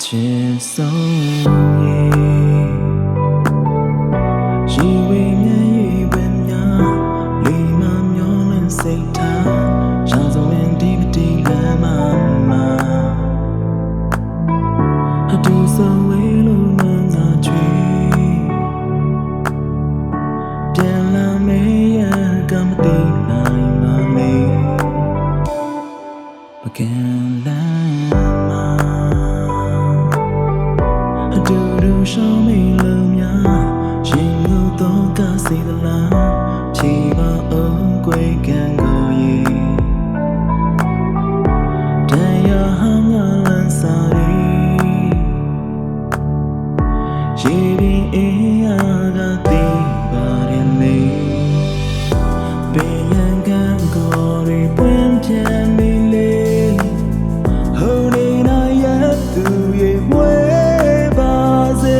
ချင်းဆုံးရေဝေမြဲရေပဲများလေမမျောလင်းစိတ်ထားရောင်စုံရင်ဒီပတိလမ်းမှာအတူဆုံးဝေးလို့မှန်းသာချွေပြန်လာမေးရကမတိနိုင်မမေးပကံလမ်းမှာအတူတူရှောင်းမေးလို့များရင်လို့တော့ကစိတ်သလားဖြေပါအောင်ကွယ်ကံကိုရေတရားဟမ်းများလန်းစားရေပင်အေးအားကသိပါတယ်လေပင်ရန်ကံကိုရေပွင့်ပြန်ပြီလေဟိုနေနာရသူရေဝဲပါစေ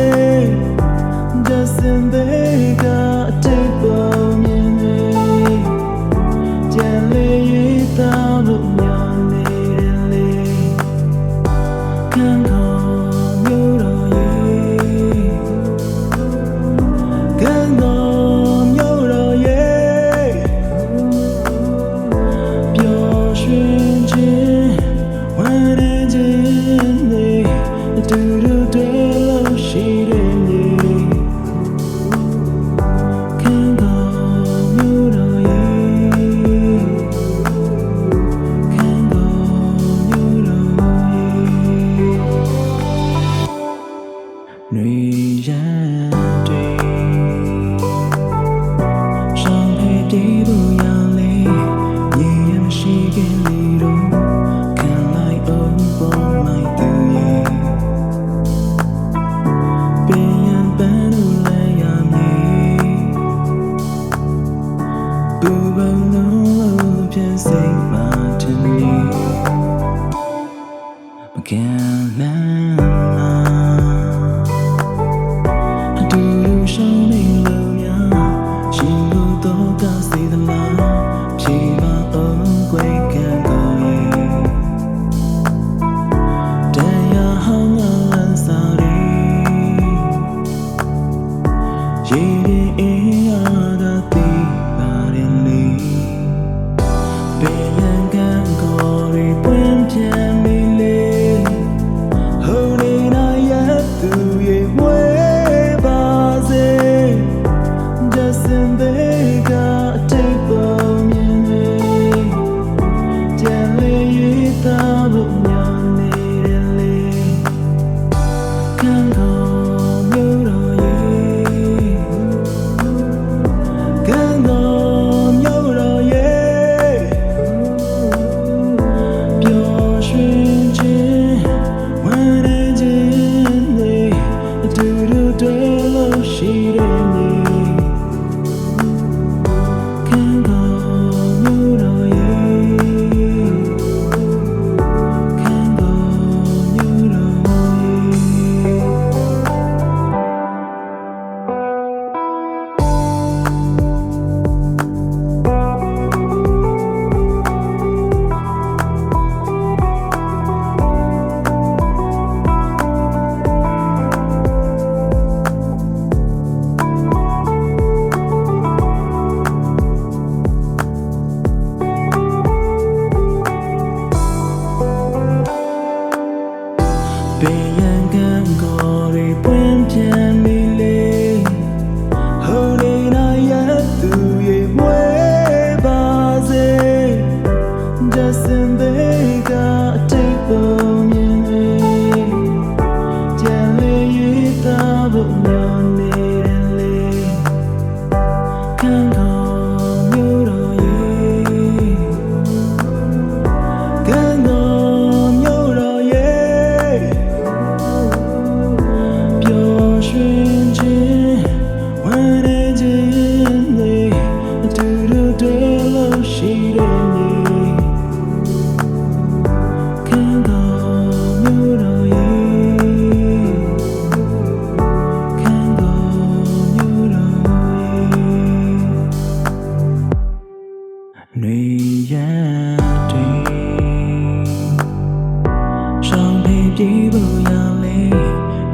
ပြေဖို့ရလေ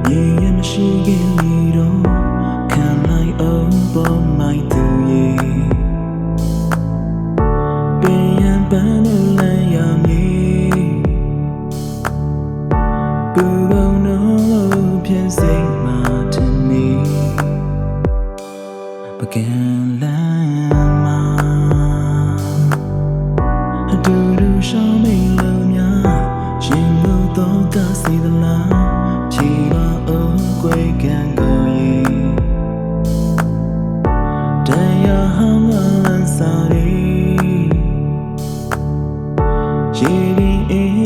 မြေရမရှိခင်လီတော့ခံလိုက်အောင်ပေါ်မိုက်သူရဲ့ပင်ရန်ပန်းလို့လမ်းရမည်ပူပေါင်းတော့ဖြစ်စိတ်မှထင်နေပကံလမ်းမှာအတူတူရှောင်းမိန်လို့များရှင်လို့တော့ကစီသလားဖြေပါအောင်ကွယ်ကံကိုရဲ့တရားဟောင်းလန်းစားရေရေ